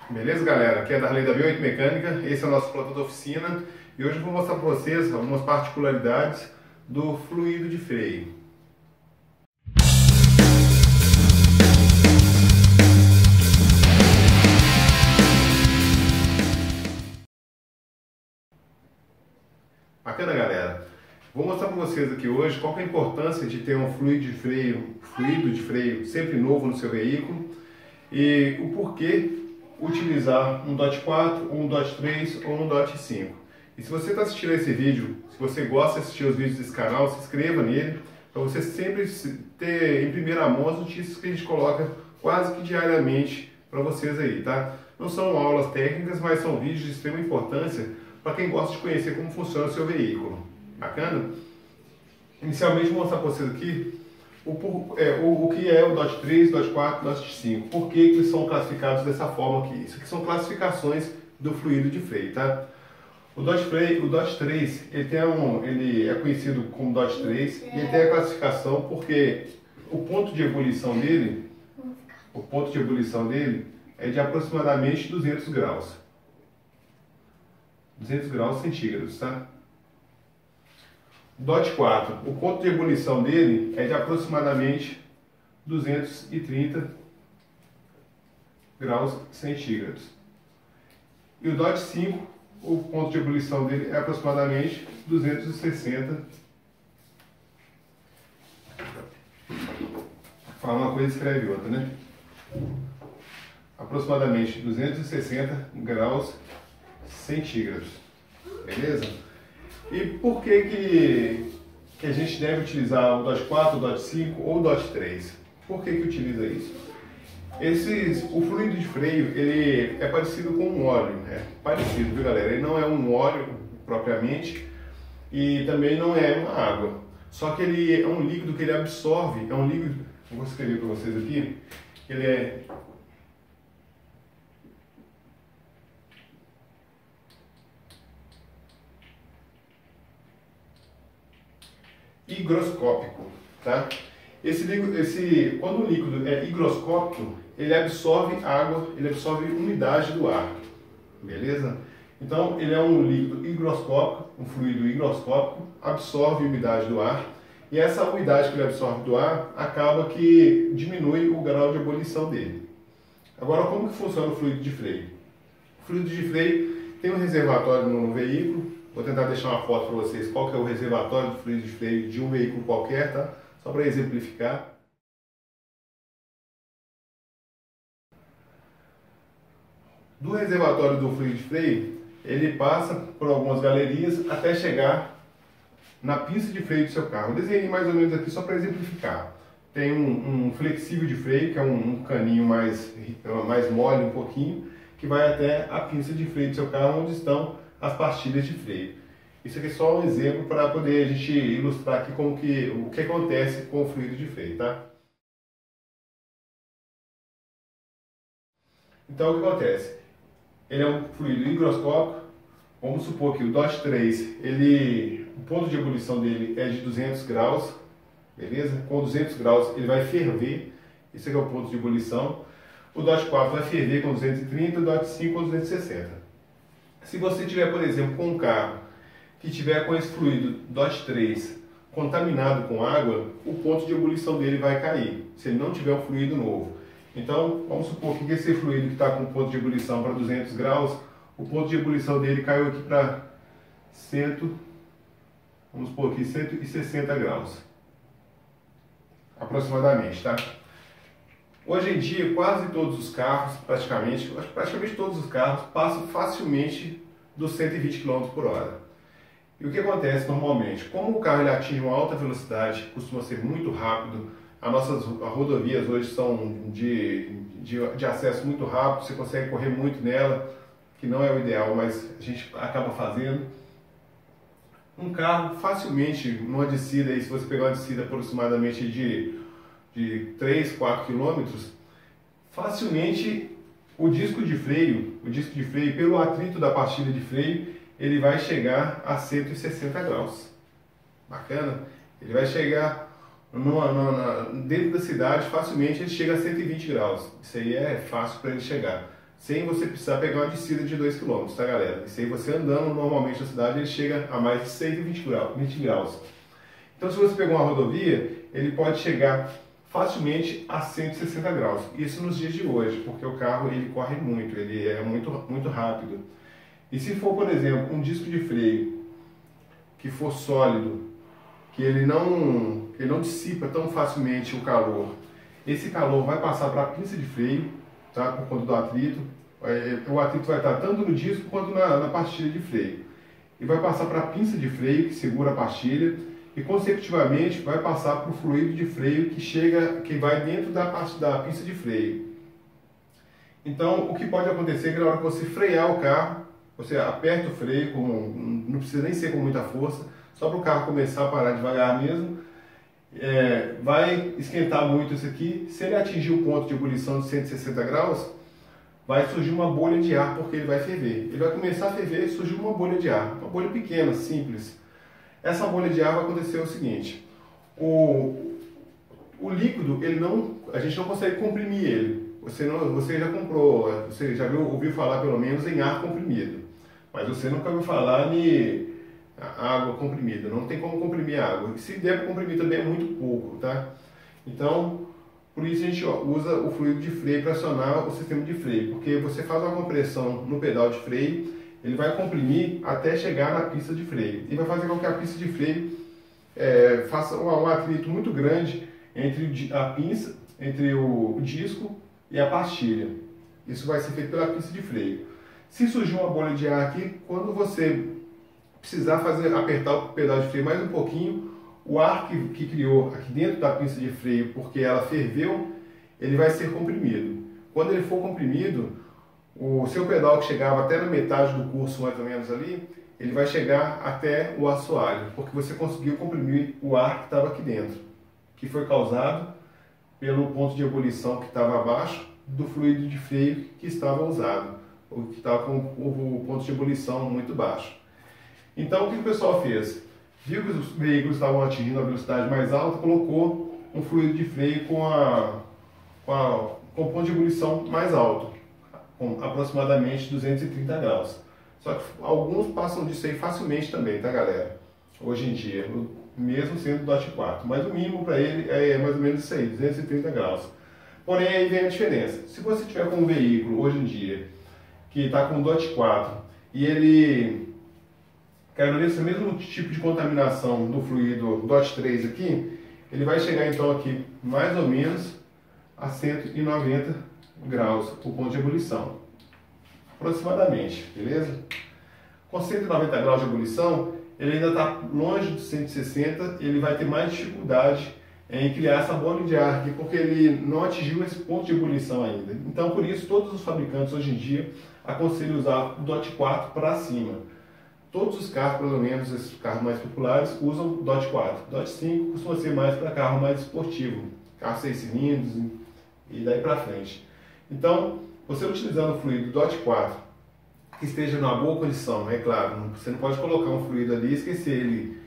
Beleza, galera? Aqui é Darley da V8 Mecânica, esse é o nosso plantão da oficina e hoje eu vou mostrar para vocês algumas particularidades do fluido de freio. Bacana, galera? Vou mostrar para vocês aqui hoje qual que é a importância de ter um fluido de freio sempre novo no seu veículo e o porquê utilizar um DOT 4, um DOT 3 ou um DOT 5. E se você está assistindo esse vídeo, se você gosta de assistir os vídeos desse canal, se inscreva nele, para você sempre ter em primeira mão as notícias que a gente coloca quase que diariamente para vocês aí, tá? Não são aulas técnicas, mas são vídeos de extrema importância para quem gosta de conhecer como funciona o seu veículo. Bacana? Inicialmente vou mostrar para vocês aqui o que é o DOT 3, DOT 4, DOT 5. Por que eles são classificados dessa forma aqui? Isso aqui são classificações do fluido de freio, tá? O DOT 3, ele é conhecido como DOT 3 e ele tem a classificação porque o ponto de ebulição dele é de aproximadamente 200 graus. 200 graus centígrados, tá? DOT 4, o ponto de ebulição dele é de aproximadamente 230 graus centígrados. E o DOT 5, o ponto de ebulição dele é aproximadamente 260. Fala uma coisa e escreve outra, né? Aproximadamente 260 graus centígrados. Beleza? E por que a gente deve utilizar o DOT 4, o DOT 5 ou o DOT 3? Por que utiliza isso? O fluido de freio ele é parecido com um óleo, parecido, viu, galera? Ele não é um óleo propriamente e também não é uma água. Só que ele é um líquido que ele absorve, é um líquido, eu vou escrever para vocês aqui, ele é higroscópico, tá? Quando o líquido é higroscópico, ele absorve água, ele absorve umidade do ar, beleza? Então, ele é um líquido higroscópico, um fluido higroscópico, absorve umidade do ar, e essa umidade que ele absorve do ar acaba que diminui o grau de ebulição dele. Agora, como que funciona o fluido de freio? O fluido de freio tem um reservatório no veículo. Vou tentar deixar uma foto para vocês qual que é o reservatório do fluido de freio de um veículo qualquer, tá? Só para exemplificar. Do reservatório do fluido de freio, ele passa por algumas galerias até chegar na pista de freio do seu carro. Eu desenhei mais ou menos aqui só para exemplificar. Tem um flexível de freio, que é um caninho mais mole um pouquinho, que vai até a pista de freio do seu carro, onde estão as pastilhas de freio. Isso aqui é só um exemplo para poder a gente ilustrar aqui o que acontece com o fluido de freio, tá? Então o que acontece? Ele é um fluido higroscópico. Vamos supor que o DOT 3, o ponto de ebulição dele é de 200 graus, beleza? Com 200 graus ele vai ferver, esse aqui é o ponto de ebulição. O DOT 4 vai ferver com 230, o DOT 5 com 260. Se você tiver, por exemplo, com um carro que tiver com esse fluido DOT 3 contaminado com água, o ponto de ebulição dele vai cair, se ele não tiver um fluido novo. Então, vamos supor que esse fluido que está com ponto de ebulição para 200 graus, o ponto de ebulição dele caiu aqui para 160 graus, aproximadamente, tá? Hoje em dia, quase todos os carros, praticamente todos os carros, passam facilmente dos 120 km por hora. E o que acontece normalmente? Como o carro ele atinge uma alta velocidade, costuma ser muito rápido, as nossas rodovias hoje são de acesso muito rápido, você consegue correr muito nela, que não é o ideal, mas a gente acaba fazendo. Um carro facilmente, numa descida, aí, se você pegar uma descida aproximadamente de 3, 4 km, facilmente o disco de freio, pelo atrito da pastilha de freio, ele vai chegar a 160 graus. Bacana? Ele vai chegar dentro da cidade, facilmente ele chega a 120 graus. Isso aí é fácil para ele chegar. sem você precisar pegar uma descida de 2 km, tá galera? Isso aí você andando normalmente na cidade, ele chega a mais de 120 graus. Então se você pegar uma rodovia, ele pode chegar facilmente a 160 graus. Isso nos dias de hoje, porque o carro ele corre muito, ele é muito rápido. E se for, por exemplo, um disco de freio que for sólido, que ele não dissipa tão facilmente o calor, esse calor vai passar para a pinça de freio, tá? Por conta do atrito. O atrito vai estar tanto no disco quanto na pastilha de freio. E vai passar para a pinça de freio, que segura a pastilha, e consecutivamente vai passar para o fluido de freio que vai dentro da pinça de freio. Então, o que pode acontecer é que na hora que você frear o carro, você aperta o freio, não precisa nem ser com muita força, só para o carro começar a parar devagar mesmo, vai esquentar muito isso aqui. Se ele atingir o ponto de ebulição de 160 graus, vai surgir uma bolha de ar, porque ele vai ferver. Ele vai começar a ferver e surgir uma bolha de ar, uma bolha pequena, simples. Essa bolha de ar vai acontecer o seguinte: o líquido, a gente não consegue comprimir ele. Você já comprou, você já ouviu falar pelo menos em ar comprimido, mas você nunca ouviu falar em água comprimida. Não tem como comprimir a água. E se der para comprimir também é muito pouco, tá? Então, por isso a gente usa o fluido de freio para acionar o sistema de freio, porque você faz uma compressão no pedal de freio, ele vai comprimir até chegar na pista de freio e vai fazer com que a pista de freio faça um atrito muito grande entre a pinça, entre o disco e a pastilha. Isso vai ser feito pela pista de freio. Se surgir uma bolha de ar aqui, quando você precisar apertar o pedal de freio mais um pouquinho, o ar que criou aqui dentro da pinça de freio, porque ela ferveu, ele vai ser comprimido. Quando ele for comprimido, o seu pedal que chegava até na metade do curso, mais ou menos ali, ele vai chegar até o assoalho, porque você conseguiu comprimir o ar que estava aqui dentro, que foi causado pelo ponto de ebulição que estava abaixo do fluido de freio que estava usado, ou que estava com o ponto de ebulição muito baixo. Então o que o pessoal fez? Viu que os veículos estavam atingindo a velocidade mais alta, colocou um fluido de freio com o ponto de ebulição mais alto, com aproximadamente 230 graus. Só que alguns passam disso aí facilmente também, tá galera? Hoje em dia, mesmo sendo DOT 4. Mas o mínimo para ele é mais ou menos isso aí, 230 graus. Porém, aí vem a diferença. Se você tiver com um veículo, hoje em dia, que está com DOT 4, e ele caiu nesse mesmo tipo de contaminação do fluido DOT 3 aqui, ele vai chegar então aqui mais ou menos a 190 graus, o ponto de ebulição, aproximadamente, beleza? Com 190 graus de ebulição, ele ainda está longe de 160, ele vai ter mais dificuldade em criar essa bolha de ar aqui, porque ele não atingiu esse ponto de ebulição ainda. Então, por isso, todos os fabricantes hoje em dia aconselham usar o DOT 4 para cima. Todos os carros, pelo menos esses carros mais populares, usam DOT 4. DOT 5 costuma ser mais para carro mais esportivo, carro 6 cilindros e daí para frente. Então, você utilizando o fluido DOT 4, que esteja numa boa condição, é claro, você não pode colocar um fluido ali e esquecer ele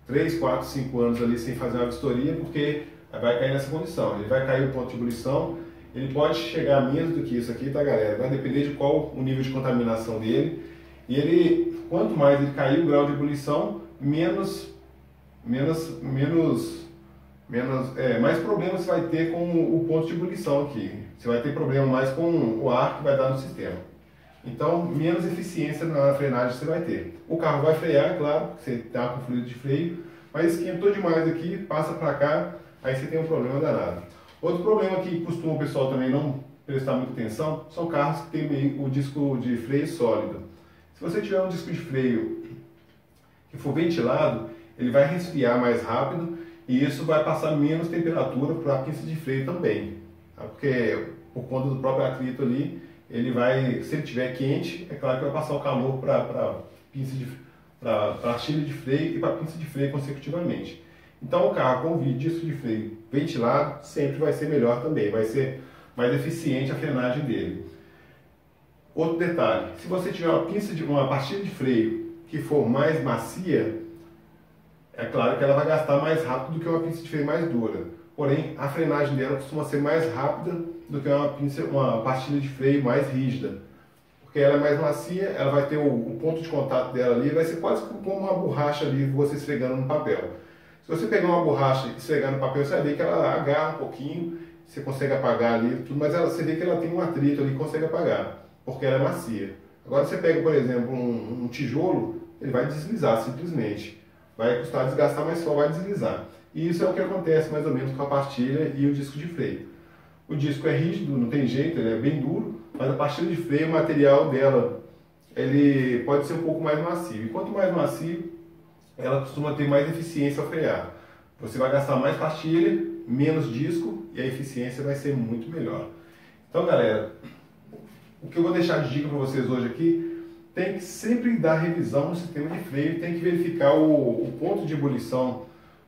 3, 4, 5 anos ali sem fazer uma vistoria, porque vai cair nessa condição. Ele vai cair o ponto de ebulição, ele pode chegar a menos do que isso aqui, tá galera? Vai depender de qual o nível de contaminação dele. E ele, quanto mais ele cair o grau de ebulição, mais problemas você vai ter com o ponto de ebulição aqui. Você vai ter problema mais com o ar que vai dar no sistema. Então, menos eficiência na frenagem você vai ter. O carro vai frear, é claro, porque você está com fluido de freio, mas esquentou demais aqui, passa para cá, aí você tem um problema danado. Outro problema que costuma o pessoal também não prestar muita atenção, são carros que tem o disco de freio sólido. Se você tiver um disco de freio que for ventilado, ele vai resfriar mais rápido e isso vai passar menos temperatura para a pista de freio também. Tá? Porque por conta do próprio atrito ali, ele vai, se ele estiver quente, é claro que vai passar o calor para a pastilha de freio e para a pinça de freio consecutivamente. Então o carro com disco de freio ventilado sempre vai ser melhor também, vai ser mais eficiente a frenagem dele. Outro detalhe, se você tiver uma pastilha de freio que for mais macia, é claro que ela vai gastar mais rápido do que uma pinça de freio mais dura. Porém, a frenagem dela costuma ser mais rápida do que uma pastilha de freio mais rígida. Porque ela é mais macia, ela vai ter o ponto de contato dela ali, vai ser quase como uma borracha ali, você esfregando no papel. Se você pegar uma borracha e esfregar no papel, você vai ver que ela agarra um pouquinho, você consegue apagar ali, tudo, mas você vê que ela tem um atrito ali que consegue apagar, porque ela é macia. Agora você pega, por exemplo, um tijolo, ele vai deslizar simplesmente. Vai custar desgastar, mas só vai deslizar. E isso é o que acontece mais ou menos com a pastilha e o disco de freio. O disco é rígido, não tem jeito, ele é bem duro, mas a pastilha de freio, o material dela, ele pode ser um pouco mais macio. E quanto mais macio, ela costuma ter mais eficiência ao frear. Você vai gastar mais pastilha, menos disco e a eficiência vai ser muito melhor. Então, galera, o que eu vou deixar de dica para vocês hoje aqui, tem que sempre dar revisão no sistema de freio, tem que verificar o ponto de ebulição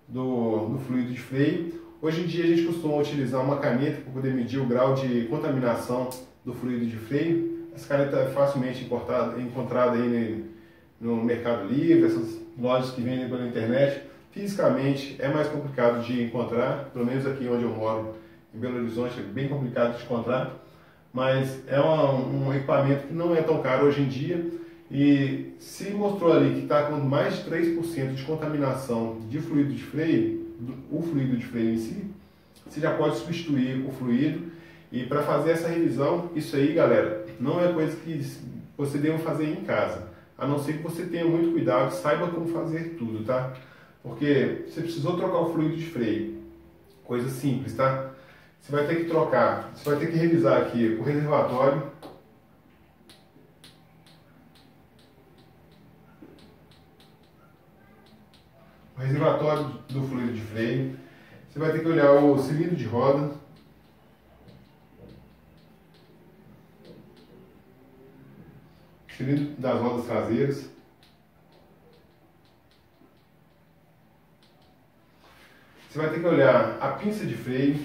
do fluido de freio. Hoje em dia a gente costuma utilizar uma caneta para poder medir o grau de contaminação do fluido de freio. Essa caneta é facilmente encontrada aí no Mercado Livre, essas lojas que vendem pela internet. Fisicamente é mais complicado de encontrar, pelo menos aqui onde eu moro, em Belo Horizonte, é bem complicado de encontrar, mas é um equipamento que não é tão caro hoje em dia e se mostrou ali que está com mais de 3% de contaminação de fluido de freio, o fluido de freio em si, você já pode substituir o fluido. E para fazer essa revisão, isso aí, galera, não é coisa que você deva fazer em casa, a não ser que você tenha muito cuidado, saiba como fazer tudo, tá? Porque você precisou trocar o fluido de freio, coisa simples, tá? Você vai ter que trocar, você vai ter que revisar aqui o reservatório, do fluido de freio, você vai ter que olhar o cilindro de roda, cilindro das rodas traseiras, você vai ter que olhar a pinça de freio,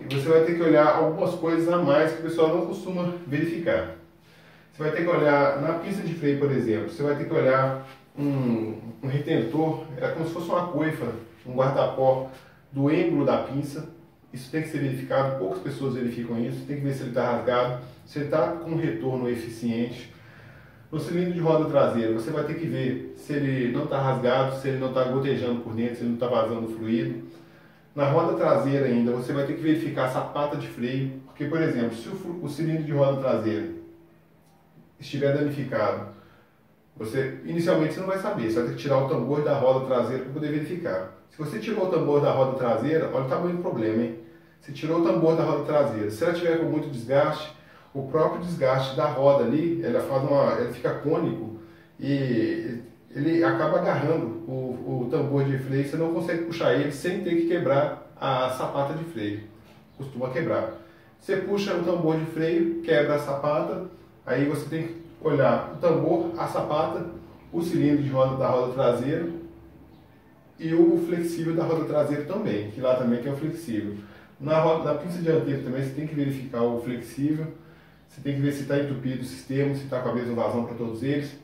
e você vai ter que olhar algumas coisas a mais que o pessoal não costuma verificar. Você vai ter que olhar na pinça de freio, por exemplo, você vai ter que olhar um retentor, é como se fosse uma coifa, um guarda-pó do êmbolo da pinça. Isso tem que ser verificado, poucas pessoas verificam isso, tem que ver se ele está rasgado, se ele está com um retorno eficiente. No cilindro de roda traseira, você vai ter que ver se ele não está rasgado, se ele não está gotejando por dentro, se ele não está vazando fluido. Na roda traseira ainda, você vai ter que verificar a sapata de freio, porque, por exemplo, se o cilindro de roda traseira estiver danificado, inicialmente você não vai saber, você vai ter que tirar o tambor da roda traseira para poder verificar. Se você tirou o tambor da roda traseira, olha o tamanho do problema, hein? Você tirou o tambor da roda traseira, se ela tiver com muito desgaste, o próprio desgaste da roda ali, ela fica cônico e ele acaba agarrando o tambor de freio, você não consegue puxar ele sem ter que quebrar a sapata de freio, costuma quebrar. Você puxa o tambor de freio, quebra a sapata, aí você tem que olhar o tambor, a sapata, o cilindro de roda da roda traseira e o flexível da roda traseira também, que lá também tem o flexível. Na pinça dianteira também você tem que verificar o flexível, você tem que ver se está entupido o sistema, se está com a mesma vazão para todos eles.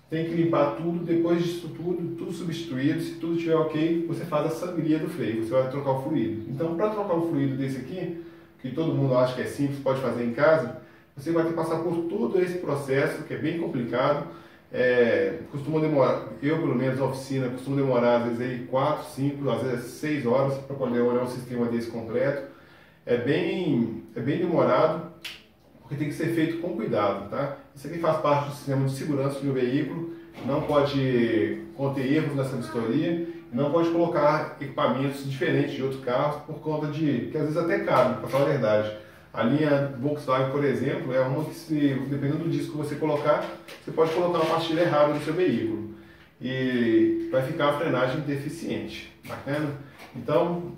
Tem que limpar tudo, depois disso tudo substituído, se tudo estiver ok, você faz a sangria do freio, você vai trocar o fluido. Então, para trocar um fluido desse aqui, que todo mundo acha que é simples, pode fazer em casa, você vai ter que passar por todo esse processo, que é bem complicado, costuma demorar, eu pelo menos na oficina, costumo demorar às vezes aí 4, 5, às vezes 6 horas para poder olhar um sistema desse completo. É bem demorado, porque tem que ser feito com cuidado, tá? Isso aqui faz parte do sistema de segurança do veículo, não pode conter erros nessa vistoria, não pode colocar equipamentos diferentes de outros carros por conta que às vezes até cabe, para falar a verdade. A linha Volkswagen, por exemplo, é uma que, dependendo do disco que você colocar, você pode colocar uma pastilha errada no seu veículo e vai ficar a frenagem deficiente. Bacana? Então,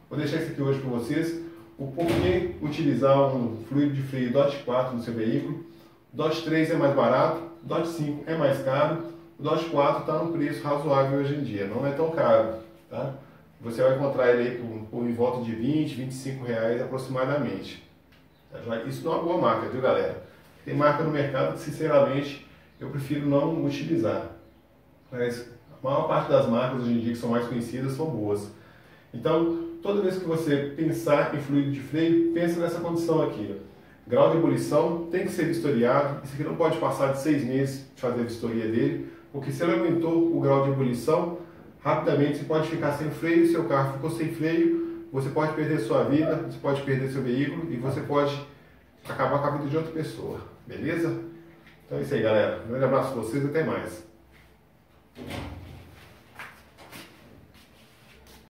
vou deixar isso aqui hoje para vocês. O porquê utilizar um fluido de freio DOT 4 no seu veículo. O DOT 3 é mais barato, o DOT 5 é mais caro, o DOT 4 está num preço razoável hoje em dia, não é tão caro, tá? Você vai encontrar ele aí por em volta de 20, 25 reais aproximadamente. Isso não é uma boa marca, viu, galera? Tem marca no mercado que, sinceramente, eu prefiro não utilizar. Mas a maior parte das marcas hoje em dia que são mais conhecidas são boas. Então, toda vez que você pensar em fluido de freio, pense nessa condição aqui. Grau de ebulição tem que ser vistoriado. Isso aqui não pode passar de 6 meses de fazer a vistoria dele, porque se ele aumentou o grau de ebulição, rapidamente você pode ficar sem freio, seu carro ficou sem freio, você pode perder sua vida, você pode perder seu veículo e você pode acabar com a vida de outra pessoa. Beleza? Então é isso aí, galera. Um grande abraço para vocês e até mais.